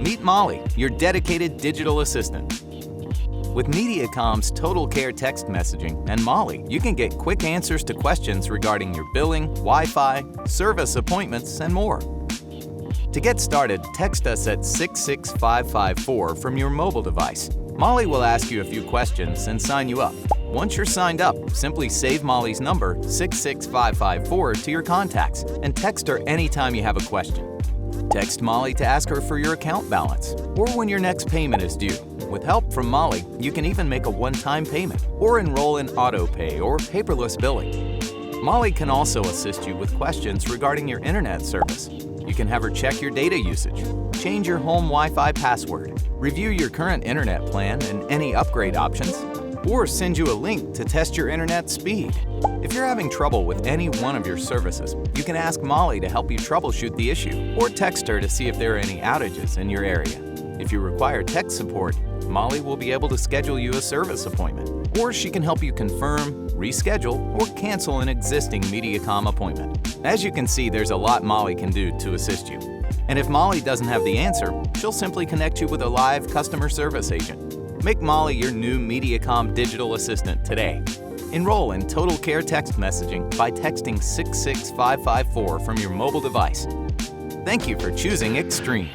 Meet Molly, your dedicated digital assistant. With Mediacom's Total Care text messaging and Molli, you can get quick answers to questions regarding your billing, Wi-Fi, service appointments, and more. To get started, text us at 66554 from your mobile device. Molli will ask you a few questions and sign you up. Once you're signed up, simply save Molli's number, 66554, to your contacts and text her anytime you have a question. Text Molli to ask her for your account balance or when your next payment is due. With help from Molli, you can even make a one-time payment or enroll in auto-pay or paperless billing. Molli can also assist you with questions regarding your internet service. You can have her check your data usage, change your home Wi-Fi password, review your current internet plan and any upgrade options, or send you a link to test your internet speed. If you're having trouble with any one of your services, you can ask Molli to help you troubleshoot the issue, or text her to see if there are any outages in your area. If you require tech support, Molli will be able to schedule you a service appointment, or she can help you confirm, reschedule, or cancel an existing Mediacom appointment. As you can see, there's a lot Molli can do to assist you. And if Molli doesn't have the answer, she'll simply connect you with a live customer service agent. Make Molli your new Mediacom digital assistant today. Enroll in Total Care text messaging by texting 66554 from your mobile device. Thank you for choosing Extreme.